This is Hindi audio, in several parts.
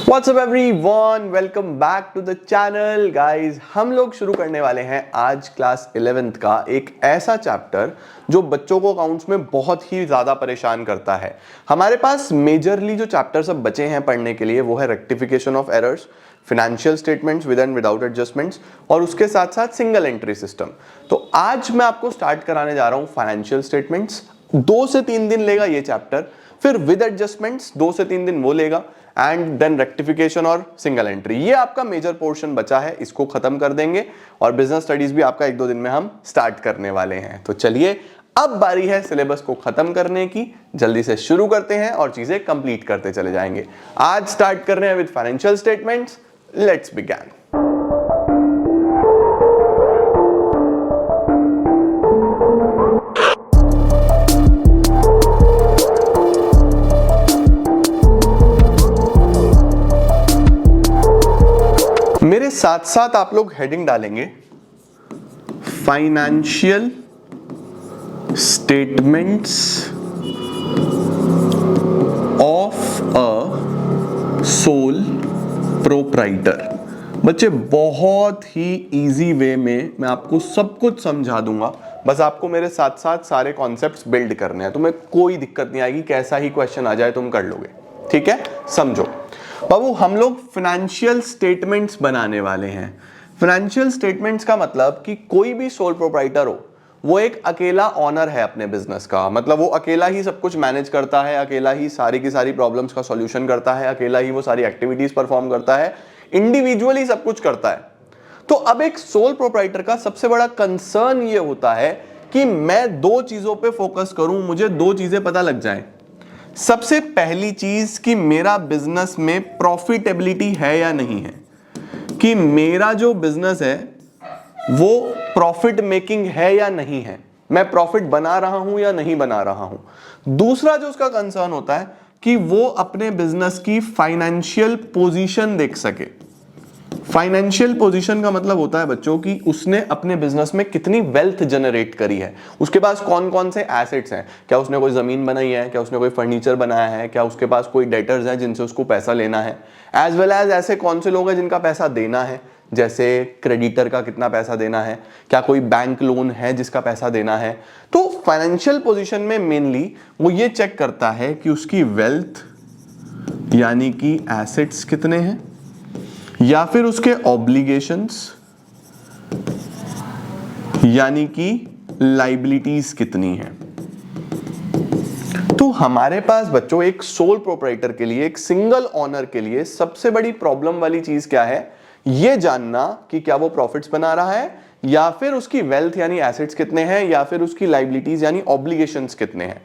What's up everyone? Welcome back to the channel guys। हम लोग शुरू करने वाले हैं आज क्लास 11th का एक ऐसा चैप्टर जो बच्चों को अकाउंट्स में बहुत ही ज़्यादा परेशान करता है। हमारे पास मेजरली जो चैप्टर्स अब बचे हैं पढ़ने के लिए वो है rectification of errors, financial statements with and without adjustments और उसके साथ साथ सिंगल एंट्री सिस्टम। तो आज मैं आपको स्टार्ट कराने जा रहा हूँ फाइनेंशियल स्टेटमेंट्स। 2 से 3 दिन लेगा ये चैप्टर, फिर विद एडजस्टमेंट्स 2 से 3 दिन वो लेगा एंड देन रेक्टिफिकेशन और सिंगल एंट्री। ये आपका मेजर पोर्शन बचा है, इसको खत्म कर देंगे और बिजनेस स्टडीज भी आपका 1-2 दिन में हम स्टार्ट करने वाले हैं। तो चलिए अब बारी है सिलेबस को खत्म करने की, जल्दी से शुरू करते हैं और चीजें कंप्लीट करते चले जाएंगे। आज स्टार्ट कर रहे हैं with financial statements. Let's begin. मेरे साथ साथ आप लोग हेडिंग डालेंगे financial statements of a sole proprietor. बच्चे बहुत ही इजी वे में मैं आपको सब कुछ समझा दूंगा, बस आपको मेरे साथ साथ सारे कॉन्सेप्ट्स बिल्ड करने हैं। तुम्हें कोई दिक्कत नहीं आएगी, कैसा ही क्वेश्चन आ जाए तुम कर लोगे। ठीक है, समझो बाबू, हम लोग फाइनेंशियल स्टेटमेंट्स बनाने वाले हैं। फाइनेंशियल स्टेटमेंट्स का मतलब कि कोई भी सोल प्रोप्राइटर हो वो एक अकेला ऑनर है अपने बिजनेस का, मतलब वो अकेला ही सब कुछ मैनेज करता है, अकेला ही सारी की सारी प्रॉब्लम्स का सॉल्यूशन करता है, अकेला ही वो सारी एक्टिविटीज परफॉर्म करता है, इंडिविजुअली सब कुछ करता है। तो अब एक सोल प्रोप्राइटर का सबसे बड़ा कंसर्न ये होता है कि मैं 2 चीजों पे फोकस करूं, मुझे 2 चीजें पता लग जाएं। सबसे पहली चीज कि मेरा बिजनेस में प्रॉफिटेबिलिटी है या नहीं है, कि मेरा जो बिजनेस है वो प्रॉफिट मेकिंग है या नहीं है, मैं प्रॉफिट बना रहा हूं या नहीं बना रहा हूं। दूसरा जो उसका कंसर्न होता है कि वो अपने बिजनेस की फाइनेंशियल पोजीशन देख सके। फाइनेंशियल पोजीशन का मतलब होता है बच्चों कि उसने अपने बिजनेस में कितनी वेल्थ जनरेट करी है, उसके पास कौन कौन से एसेट्स हैं, क्या उसने कोई जमीन बनाई है, क्या उसने कोई फर्नीचर बनाया है, क्या उसके पास कोई डेटर्स हैं जिनसे उसको पैसा लेना है, एज वेल एज ऐसे कौन से लोग हैं जिनका पैसा देना है, जैसे क्रेडिटर का कितना पैसा देना है, क्या कोई बैंक लोन है जिसका पैसा देना है। तो फाइनेंशियल पोजीशन में मेनली वो ये चेक करता है कि उसकी वेल्थ यानी कि एसेट्स कितने हैं, या फिर उसके ऑब्लिगेशंस यानी कि लाइबिलिटीज कितनी है। तो हमारे पास बच्चों एक सोल प्रोप्राइटर के लिए, एक सिंगल ऑनर के लिए सबसे बड़ी प्रॉब्लम वाली चीज क्या है, यह जानना कि क्या वो प्रॉफिट्स बना रहा है, या फिर उसकी वेल्थ यानी एसेट्स कितने हैं, या फिर उसकी लाइबिलिटीज यानी ऑब्लिगेशंस कितने हैं।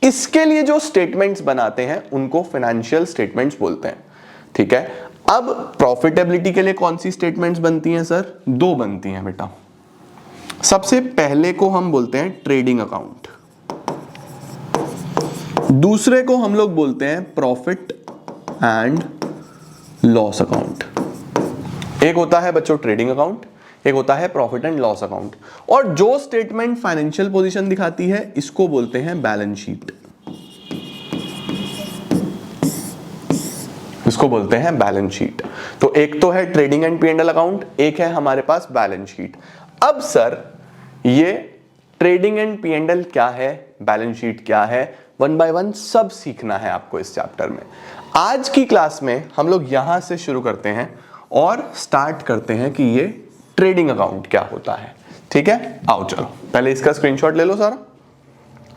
इसके लिए जो स्टेटमेंट्स बनाते हैं उनको फाइनेंशियल स्टेटमेंट्स बोलते हैं। ठीक है, अब प्रॉफिटेबिलिटी के लिए कौन सी स्टेटमेंट्स बनती हैं सर? 2 बनती हैं बेटा। सबसे पहले को हम बोलते हैं ट्रेडिंग अकाउंट, दूसरे को हम लोग बोलते हैं प्रॉफिट एंड लॉस अकाउंट। एक होता है बच्चों ट्रेडिंग अकाउंट, एक होता है प्रॉफिट एंड लॉस अकाउंट। और जो स्टेटमेंट फाइनेंशियल पोजीशन दिखाती है इसको बोलते हैं बैलेंस शीट, इसको बोलते हैं बैलेंस शीट। तो एक तो है ट्रेडिंग एंड P&L अकाउंट, एक है हमारे पास बैलेंस शीट। अब सर ये ट्रेडिंग एंड P&L क्या है, बैलेंस शीट क्या है, 1 बाय 1 सब सीखना है आपको इस चैप्टर में। आज की क्लास में हम लोग यहां से शुरू करते हैं और स्टार्ट करते हैं कि ये ट्रेडिंग अकाउंट क्या होता है। ठीक है, आओ चलो पहले इसका स्क्रीनशॉट ले लो सारा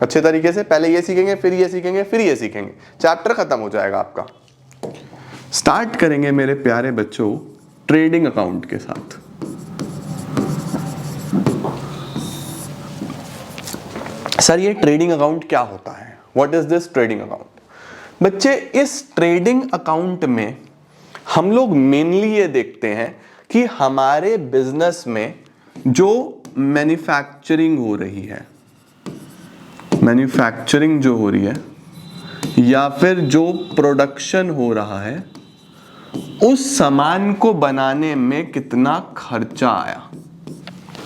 अच्छे तरीके से। पहले ये सीखेंगे, फिर ये सीखेंगे, फिर ये सीखेंगे, चैप्टर खत्म हो जाएगा आपका। स्टार्ट करेंगे मेरे प्यारे बच्चों ट्रेडिंग अकाउंट के साथ। सर ये ट्रेडिंग अकाउंट क्या होता है, what is this trading account? बच्चे इस ट्रेडिंग अकाउंट में हम लोग मेनली ये देखते हैं कि हमारे बिजनेस में जो मैन्युफैक्चरिंग हो रही है, मैन्युफैक्चरिंग जो हो रही है या फिर जो प्रोडक्शन हो रहा है, उस सामान को बनाने में कितना खर्चा आया।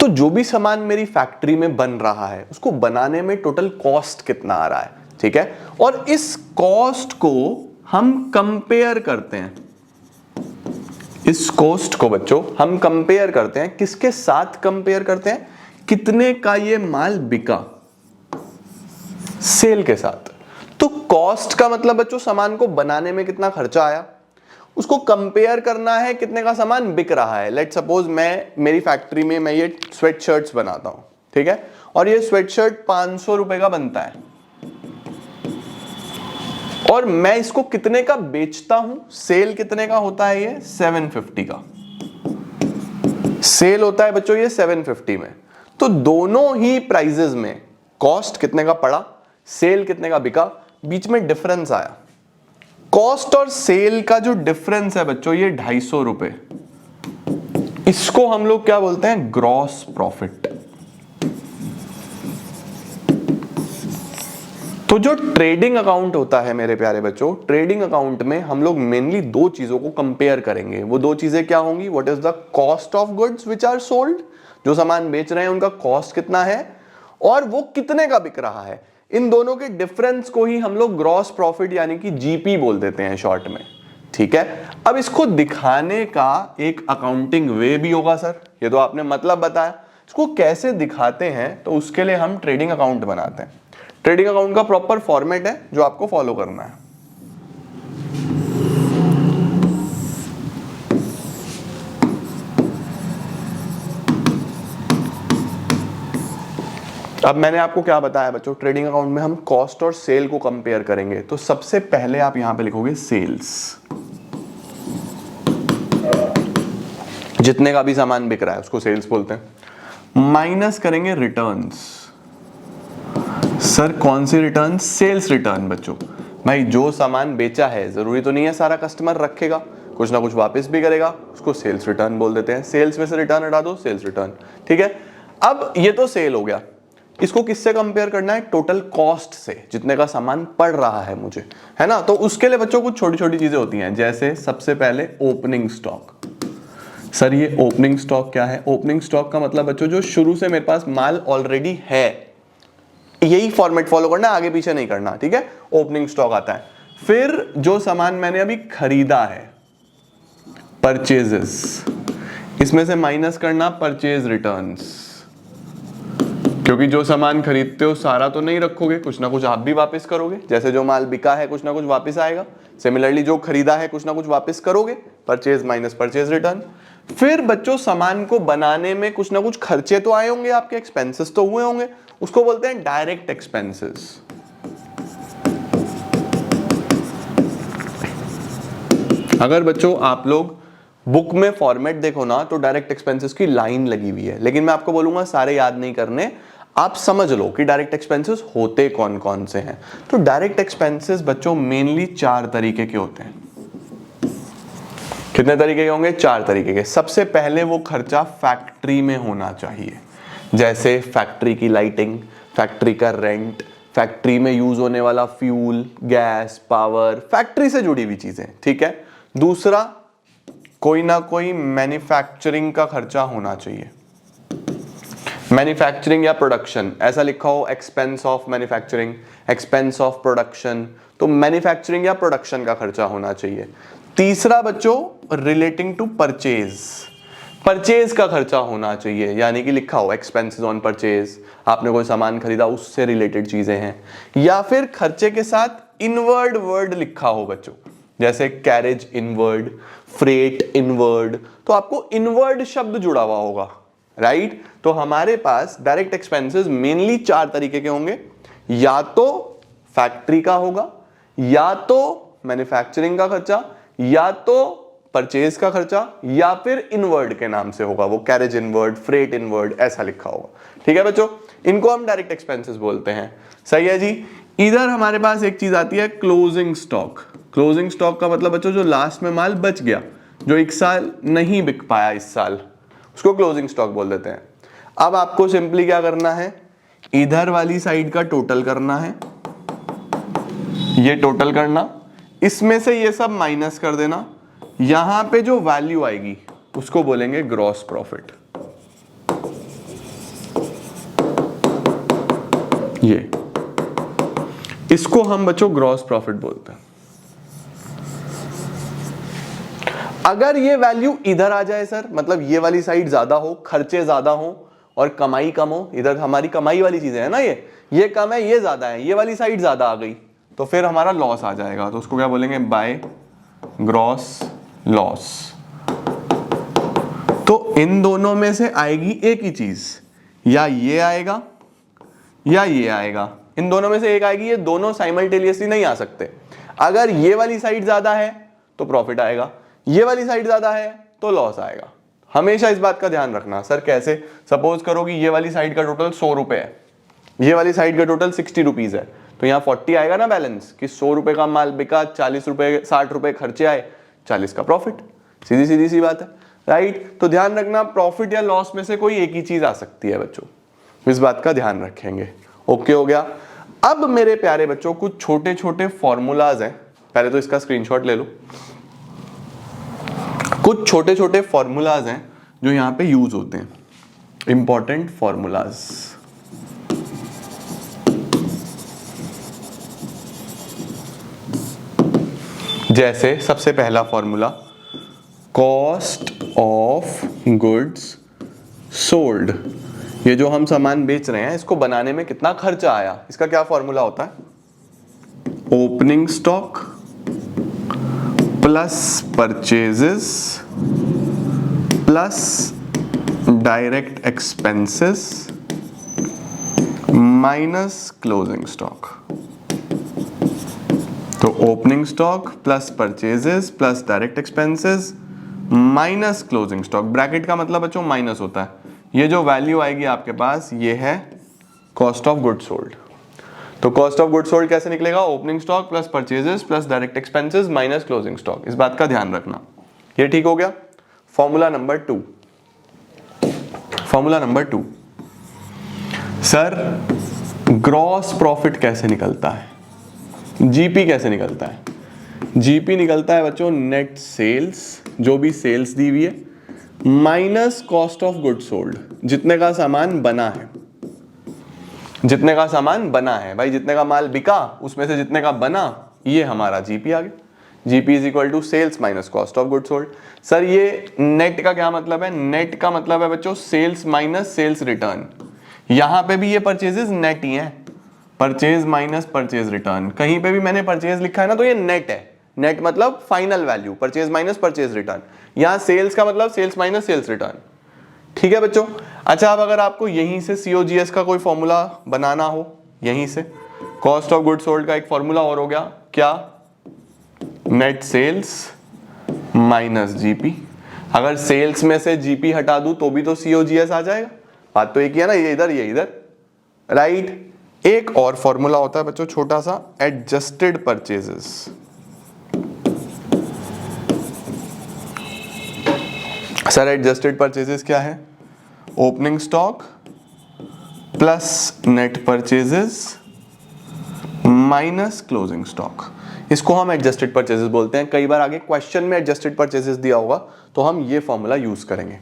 तो जो भी सामान मेरी फैक्ट्री में बन रहा है उसको बनाने में टोटल कॉस्ट कितना आ रहा है, ठीक है। और इस कॉस्ट को हम कंपेयर करते हैं इस कॉस्ट को बच्चों हम कंपेयर करते हैं, किसके साथ कंपेयर करते हैं? कितने का ये माल बिका, सेल के साथ। तो कॉस्ट का मतलब बच्चों सामान को बनाने में कितना खर्चा आया, उसको कंपेयर करना है कितने का सामान बिक रहा है। लेट सपोज मेरी फैक्ट्री में मैं ये स्वेट शर्ट्स बनाता हूं, ठीक है, और ये स्वेट शर्ट 500 रुपए का बनता है और मैं इसको कितने का बेचता हूं, सेल कितने का होता है, ये 750 का सेल होता है बच्चों, ये 750 में। तो दोनों ही प्राइजेस में कॉस्ट कितने का पड़ा, सेल कितने का बिका, बीच में डिफरेंस आया। कॉस्ट और सेल का जो डिफरेंस है बच्चों, ये 250 रुपए, इसको हम लोग क्या बोलते हैं, ग्रॉस प्रॉफिट। तो जो ट्रेडिंग अकाउंट होता है मेरे प्यारे बच्चों, ट्रेडिंग अकाउंट में हम लोग मेनली दो चीजों को कंपेयर करेंगे। वो दो चीजें क्या होंगी, what is the cost of goods which are sold, जो सामान बेच रहे हैं उनका कॉस्ट कितना है और वो कितने का बिक रहा है। इन दोनों के डिफरेंस को ही हम लोग ग्रॉस प्रॉफिट यानी कि जीपी बोल देते हैं शॉर्ट में, ठीक है। अब इसको दिखाने का एक अकाउंटिंग वे भी होगा सर, ये तो आपने मतलब बताया, इसको कैसे दिखाते हैं, तो उसके लिए हम ट्रेडिंग अकाउंट बनाते हैं। ट्रेडिंग अकाउंट का प्रॉपर फॉर्मेट है जो आपको फॉलो करना है। अब मैंने आपको क्या बताया बच्चों, ट्रेडिंग अकाउंट में हम कॉस्ट और सेल को कंपेयर करेंगे। तो सबसे पहले आप यहां पे लिखोगे सेल्स, जितने का भी सामान बिक रहा है उसको सेल्स बोलते हैं। माइनस करेंगे रिटर्न्स। सर कौन सी रिटर्न, सेल्स रिटर्न बच्चों। भाई जो सामान बेचा है जरूरी तो नहीं है सारा कस्टमर रखेगा, कुछ ना कुछ वापस भी करेगा, उसको सेल्स रिटर्न बोल देते हैं। सेल्स में से रिटर्न हटा दो, सेल्स रिटर्न, ठीक है। अब ये तो सेल हो गया, इसको किससे कंपेयर करना है, टोटल कॉस्ट से, जितने का सामान पड़ रहा है मुझे, है ना। तो उसके लिए बच्चों कुछ छोटी छोटी चीजें होती हैं, जैसे सबसे पहले ओपनिंग स्टॉक। सर ये ओपनिंग स्टॉक क्या है, ओपनिंग स्टॉक का मतलब बच्चों जो शुरू से मेरे पास माल ऑलरेडी है, यही फॉर्मेट फॉलो करना, आगे पीछे नहीं करना, ठीक है। ओपनिंग स्टॉक आता है। फिर जो सामान मैंने अभी खरीदा है, परचेजेस, इसमें से माइनस करना परचेज रिटर्न्स, क्योंकि जो सामान खरीदते हो सारा तो नहीं रखोगे, कुछ ना कुछ आप भी वापस करोगे। जैसे जो माल बिका है कुछ ना कुछ वापस आएगा, सिमिलरली जो खरीदा है कुछ ना कुछ वापस करोगे, परचेज माइनस परचेज रिटर्न। फिर बच्चों सामान को बनाने में कुछ ना कुछ खर्चे तो आए होंगे, आपके एक्सपेंसेस तो हुए होंगे, उसको बोलते हैं डायरेक्ट एक्सपेंसेस। अगर बच्चों आप लोग बुक में फॉर्मेट देखो ना, तो डायरेक्ट एक्सपेंसेस की लाइन लगी हुई है, लेकिन मैं आपको बोलूंगा सारे याद नहीं करने, आप समझ लो कि डायरेक्ट एक्सपेंसेस होते कौन कौन से हैं। तो डायरेक्ट एक्सपेंसेस बच्चों मेनली 4 तरीके के होते हैं। कितने तरीके के होंगे, 4 तरीके के। सबसे पहले वो खर्चा फैक्ट्री में होना चाहिए, जैसे फैक्ट्री की लाइटिंग, फैक्ट्री का रेंट, फैक्ट्री में यूज होने वाला फ्यूल, गैस, पावर, फैक्ट्री से जुड़ी हुई चीजें, ठीक है। दूसरा, कोई ना कोई मैन्युफैक्चरिंग का खर्चा होना चाहिए, मैन्युफैक्चरिंग या प्रोडक्शन, ऐसा लिखा हो expense of manufacturing, expense of production, तो मैन्युफैक्चरिंग या प्रोडक्शन का खर्चा होना चाहिए। तीसरा बच्चों रिलेटिंग टू परचेज, परचेज का खर्चा होना चाहिए, यानी कि लिखा हो एक्सपेंसेस ऑन परचेज, आपने कोई सामान खरीदा उससे रिलेटेड चीजें हैं। या फिर खर्चे के साथ इनवर्ड वर्ड लिखा हो बच्चों, जैसे कैरेज इनवर्ड, फ्रेट इनवर्ड, तो आपको इनवर्ड शब्द जुड़ा हुआ होगा, राइट। तो हमारे पास डायरेक्ट एक्सपेंसेस मेनली 4 तरीके के होंगे, या तो फैक्ट्री का होगा, या तो मैन्युफैक्चरिंग का खर्चा, या तो परचेज का खर्चा, या फिर इनवर्ड के नाम से होगा, वो कैरेज इनवर्ड, फ्रेट इनवर्ड, ऐसा लिखा होगा, ठीक है बच्चों। इनको हम डायरेक्ट एक्सपेंसेस बोलते हैं, सही है जी। इधर हमारे पास एक चीज आती है क्लोजिंग स्टॉक। क्लोजिंग स्टॉक का मतलब बच्चों जो लास्ट में माल बच गया, जो 1 साल नहीं बिक पाया इस साल, उसको क्लोजिंग स्टॉक बोल देते हैं। अब आपको सिंपली क्या करना है, इधर वाली साइड का टोटल करना है, ये टोटल करना, इसमें से ये सब माइनस कर देना, यहां पे जो वैल्यू आएगी उसको बोलेंगे ग्रॉस प्रॉफिट। ये इसको हम बच्चों ग्रॉस प्रॉफिट बोलते हैं। अगर ये वैल्यू इधर आ जाए सर, मतलब ये वाली साइड ज्यादा हो, खर्चे ज्यादा हो और कमाई कम हो, इधर हमारी कमाई वाली चीजें है ना, ये कम है, ये ज्यादा है, ये वाली साइड ज्यादा आ गई, तो फिर हमारा लॉस आ जाएगा। तो उसको क्या बोलेंगे, बाय ग्रॉस लॉस। तो इन दोनों में से आएगी एक ही चीज, या ये आएगा या ये आएगा, इन दोनों में से एक आएगी, ये दोनों साइमल्टेनियसली नहीं आ सकते। अगर ये वाली साइड ज्यादा है तो प्रॉफिट आएगा, ये वाली साइड ज्यादा है तो लॉस आएगा। हमेशा इस बात का ध्यान रखना। सर कैसे? सपोज करो कि ये वाली साइड का टोटल 100 रुपए है, ये वाली साइड का टोटल 60 रुपीज है, तो यहाँ 40 आएगा ना बैलेंस, कि 100 रुपए का माल बिका, 40 रुपए 60 रुपए खर्चे आए, 40 का प्रॉफिट। सीधी सीधी सी बात है, राइट? तो ध्यान रखना, प्रॉफिट या लॉस में से कोई एक ही चीज आ सकती है बच्चों, इस बात का ध्यान रखेंगे। ओके हो गया। अब मेरे प्यारे बच्चों कुछ छोटे छोटे फॉर्मूलाज हैं, पहले तो इसका स्क्रीनशॉट ले लो। कुछ छोटे छोटे फॉर्मूलाज हैं जो यहां पे यूज होते हैं, इंपॉर्टेंट फॉर्मूलाज। जैसे सबसे पहला formula, cost of goods sold. ये जो हम सामान बेच रहे हैं, इसको बनाने में कितना खर्चा आया, इसका क्या फॉर्मूला होता है? Opening stock plus purchases plus direct expenses minus closing stock. तो opening stock plus purchases plus direct expenses minus closing stock. Bracket का मतलब बच्चों माइनस होता है। ये जो वैल्यू आएगी आपके पास, ये है कॉस्ट ऑफ गुड सोल्ड। तो कॉस्ट ऑफ गुड सोल्ड कैसे निकलेगा? Opening stock plus purchases plus direct expenses minus closing stock. इस बात का ध्यान रखना। ये ठीक हो गया। Formula number 2, formula number 2, sir gross profit कैसे निकलता है? जीपी कैसे निकलता है? जीपी निकलता है बच्चों नेट सेल्स, जो भी सेल्स दी हुई है, minus cost of good sold, जितने का सामान बना है, जितने का सामान बना है भाई, जितने का माल बिका उसमें से जितने का बना, ये हमारा जीपी आ गया। GP is equal to sales minus cost of good sold. Sir ये नेट का क्या मतलब है? नेट का मतलब है बच्चों सेल्स माइनस सेल्स रिटर्न। यहां पे भी ये परचेजेस नेट ही है, परचेज माइनस परचेज रिटर्न। कहीं पे भी मैंने परचेज लिखा है ना, तो ये नेट है। नेट मतलब final value, purchase minus purchase return. यहां सेल्स का मतलब सेल्स माइनस सेल्स रिटर्न। ठीक है बच्चों। अच्छा, अब अगर आपको यहीं से सीओजीएस का कोई फॉर्मूला बनाना हो, यहीं से कॉस्ट ऑफ गुड सोल्ड का एक फॉर्मूला और हो गया, क्या? Net sales minus GP. अगर सेल्स में से जीपी हटा दूं तो भी तो सीओजीएस आ जाएगा। बात तो एक ही है ना, ये इधर ये इधर, राइट? एक और फॉर्मूला होता है बच्चों छोटा सा, adjusted purchases. Sir adjusted purchases क्या है? Opening stock plus net purchases minus closing stock. इसको हम एडजस्टेड परचेजेस बोलते हैं। कई बार आगे क्वेश्चन में एडजस्टेड परचेजेस दिया होगा तो हम ये फॉर्मूला यूज करेंगे।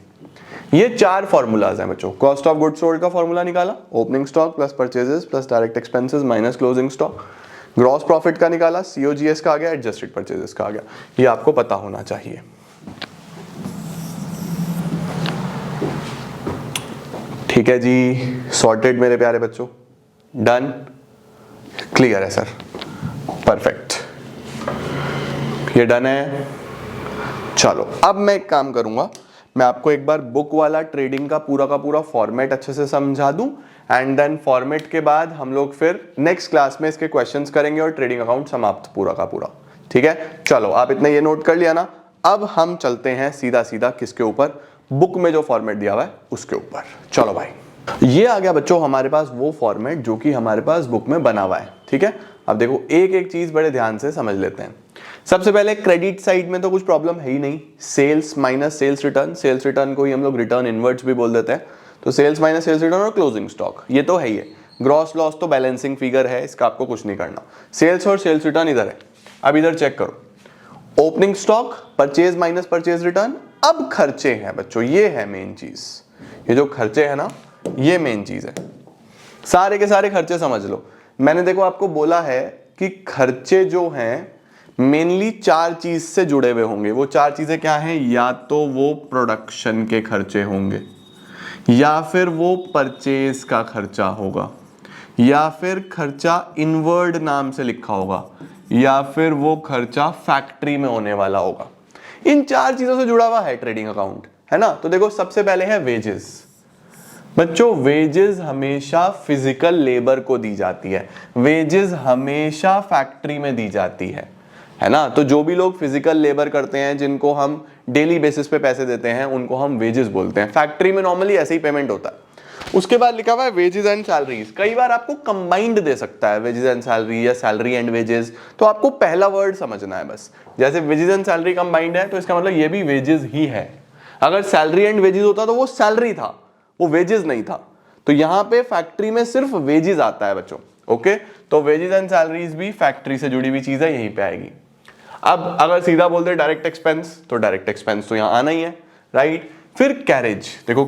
ये 4 फॉर्मूलाज हैं बच्चों। कॉस्ट ऑफ गुड सोल्ड का फॉर्मूला निकाला, opening stock plus purchases plus direct expenses minus closing stock. Gross profit का निकाला, सीओजीएस का आ गया, एडजस्टेड परचेजेस का आ गया। ये आपको पता होना चाहिए। ठीक है जी, सॉर्टेड मेरे प्यारे बच्चों, डन, क्लियर है सर, परफेक्ट, ये डन है। चलो अब मैं एक काम करूंगा, मैं आपको एक बार बुक वाला ट्रेडिंग का पूरा फॉर्मेट अच्छे से समझा दूं, एंड देन फॉर्मेट के बाद हम लोग फिर नेक्स्ट क्लास में इसके क्वेश्चंस करेंगे और ट्रेडिंग अकाउंट समाप्त पूरा का पूरा। ठीक है, चलो आप इतना ये नोट कर लिया ना। अब हम चलते हैं सीधा सीधा किसके ऊपर? बुक में जो फॉर्मेट दिया हुआ है उसके ऊपर। चलो भाई, ये आ गया बच्चों हमारे पास वो फॉर्मेट जो कि हमारे पास बुक में बना हुआ है। ठीक है, अब देखो एक एक चीज बड़े ध्यान से समझ लेते हैं। सबसे पहले क्रेडिट साइड में तो कुछ प्रॉब्लम है ही नहीं, sales minus sales return. Sales return को ही हम लोग रिटर्न इनवर्ट्स भी बोल देते हैं। तो सेल्स माइनस सेल्स रिटर्न और क्लोजिंग स्टॉक, ये तो है ही है। ग्रॉस लॉस तो बैलेंसिंग फिगर है, इसका आपको कुछ नहीं करना। सेल्स और सेल्स रिटर्न इधर है। अब इधर चेक करो, opening stock purchase minus purchase return. अब खर्चे हैं बच्चों, ये है मेन चीज। ये जो खर्चे है ना, ये मेन चीज है। सारे के सारे खर्चे समझ लो। मैंने देखो आपको बोला है कि खर्चे जो हैं मेनली 4 चीज से जुड़े हुए होंगे। वो 4 चीजें क्या हैं? या तो वो प्रोडक्शन के खर्चे होंगे, या फिर वो परचेज का खर्चा होगा, या फिर खर्चा इनवर्ड नाम से लिखा होगा, या फिर वो खर्चा फैक्ट्री में होने वाला होगा। इन 4 चीजों से जुड़ा हुआ है ट्रेडिंग अकाउंट, है ना। तो देखो सबसे पहले है वेजेस। बच्चों वेजेस हमेशा फिजिकल लेबर को दी जाती है, वेजेस हमेशा फैक्ट्री में दी जाती है ना। तो जो भी लोग फिजिकल लेबर करते हैं, जिनको हम डेली बेसिस पे पैसे देते हैं, उनको हम वेजेस बोलते हैं। फैक्ट्री में नॉर्मली ऐसे ही पेमेंट होता है। उसके बाद लिखा हुआ है वेजेस एंड सैलरीज। कई बार आपको कंबाइंड दे सकता है वेजेस एंड सैलरी या सैलरी एंड वेजेस, तो आपको पहला वर्ड समझना है बस। जैसे वेजेस एंड सैलरी कंबाइंड है तो इसका मतलब ये भी वेजेस ही है। अगर सैलरी एंड वेजेस होता तो वो सैलरी था, वो वेजेस नहीं था। तो यहां पे फैक्ट्री में सिर्फ वेजेस आता है बच्चों। ओके, तो वेजेस एंड सैलरीज भी फैक्ट्री से जुड़ी हुई चीज है, यहीं पे आएगी। अब अगर सीधा बोलते डायरेक्ट एक्सपेंस, तो डायरेक्ट एक्सपेंस तो यहां आना ही है, राइट। फिर कैरेज। देखो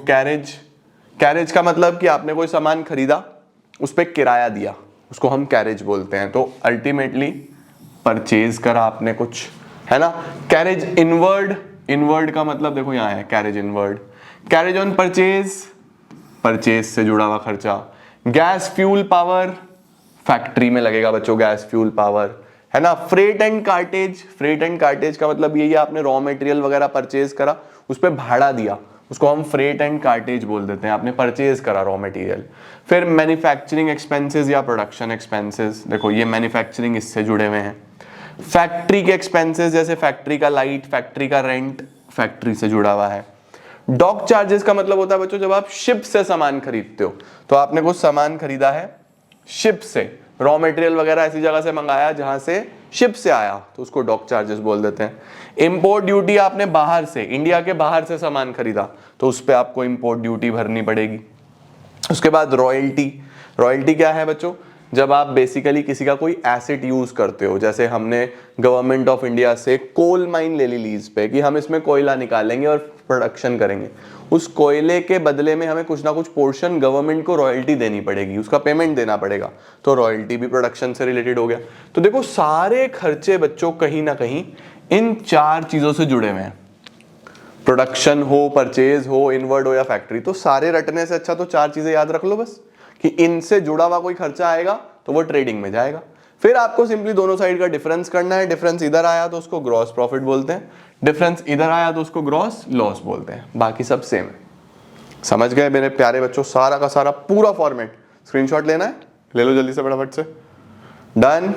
कैरेज का मतलब कि आपने कोई सामान खरीदा, उस पर किराया दिया, उसको हम कैरेज बोलते हैं। तो अल्टीमेटली परचेज करा आपने कुछ, है ना। कैरेज इनवर्ड का मतलब देखो यहां है carriage inward. Carriage on purchase से जुड़ा हुआ खर्चा। गैस फ्यूल पावर, फैक्ट्री में लगेगा बच्चों गैस फ्यूल पावर, है ना। फ्रेट एंड कार्टेज का मतलब यही है, आपने रॉ मटेरियल वगैरह परचेज करा, उस पर भाड़ा दिया, उसको हम फ्रेट एंड कार्टेज बोल देते हैं। आपने परचेज करा रॉ मटेरियल। फिर मैन्युफैक्चरिंग एक्सपेंसेस या प्रोडक्शन एक्सपेंसेस, देखो ये मैन्युफैक्चरिंग इससे जुड़े हुए हैं। फैक्ट्री के एक्सपेंसेस, जैसे फैक्ट्री का लाइट, फैक्ट्री का रेंट, फैक्ट्री से जुड़ा हुआ है। डॉक चार्जेस का मतलब होता है बच्चों जब आप शिप से सामान खरीदते हो, तो आपने कुछ सामान खरीदा है शिप से, रॉ मटेरियल वगैरह ऐसी जगह से मंगाया जहां से शिप से आया, तो उसको डॉक चार्जेस बोल देते हैं। इंपोर्ट ड्यूटी, आपने बाहर से, इंडिया के बाहर से सामान खरीदा, तो उस पर आपको इंपोर्ट ड्यूटी भरनी पड़ेगी। उसके बाद रॉयल्टी क्या है बच्चों? जब आप बेसिकली किसी का कोई एसेट यूज करते हो, जैसे हमने गवर्नमेंट ऑफ इंडिया से कोल माइन ले ली लीज पे कि हम इसमें कोयला निकालेंगे और प्रोडक्शन करेंगे, उस कोयले के बदले में हमें कुछ ना कुछ पोर्शन गवर्नमेंट को रॉयल्टी देनी पड़ेगी, उसका पेमेंट देना पड़ेगा, तो रॉयल्टी भी प्रोडक्शन से रिलेटेड हो गया। तो देखो सारे खर्चे बच्चों कहीं ना कहीं इन 4 चीजों से जुड़े हुए हैं। प्रोडक्शन हो, परचेज हो, इनवर्ड हो या फैक्ट्री, तो सारे रटने से अच्छा तो 4 चीजें याद रख लो बस, कि इनसे जुड़ा हुआ कोई खर्चा आएगा तो वो ट्रेडिंग में जाएगा। फिर आपको सिंपली दोनों साइड का डिफरेंस करना है। डिफरेंस इधर आया तो उसको ग्रॉस प्रॉफिट बोलते हैं, डिफरेंस इधर आया तो उसको ग्रॉस लॉस बोलते हैं, बाकी सब सेम है। समझ गए मेरे प्यारे बच्चों? सारा का सारा पूरा फॉर्मेट स्क्रीनशॉट लेना है, ले लो जल्दी से फटाफट से। डन।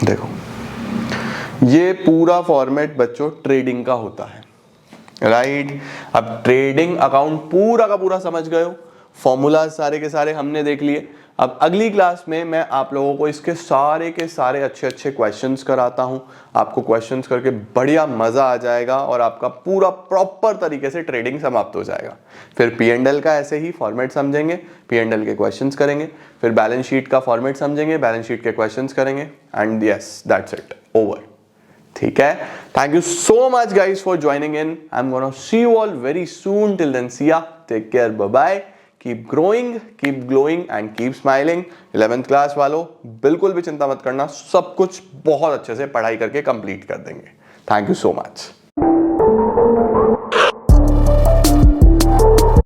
देखो ये पूरा फॉर्मेट बच्चों ट्रेडिंग का होता है, राइट। अब ट्रेडिंग अकाउंट पूरा का पूरा समझ गए हो, फॉर्मूला सारे के सारे हमने देख लिए। अब अगली क्लास में मैं आप लोगों को इसके सारे के सारे अच्छे अच्छे क्वेश्चंस कराता हूं। आपको क्वेश्चंस करके बढ़िया मजा आ जाएगा और आपका पूरा प्रॉपर तरीके से ट्रेडिंग समाप्त हो जाएगा। फिर P&L का ऐसे ही फॉर्मेट समझेंगे, P&L के क्वेश्चंस करेंगे, फिर बैलेंस शीट का फॉर्मेट समझेंगे, बैलेंस शीट के क्वेश्चंस करेंगे, and yes that's it, over. ठीक है, thank you so much guys for joining in. I am gonna see you all very soon, till then see ya, take care, bye bye, keep growing, keep glowing and keep smiling. 11th class वालों बिल्कुल भी चिंता मत करना, सब कुछ बहुत अच्छे से पढ़ाई करके कंप्लीट कर देंगे। Thank you so much.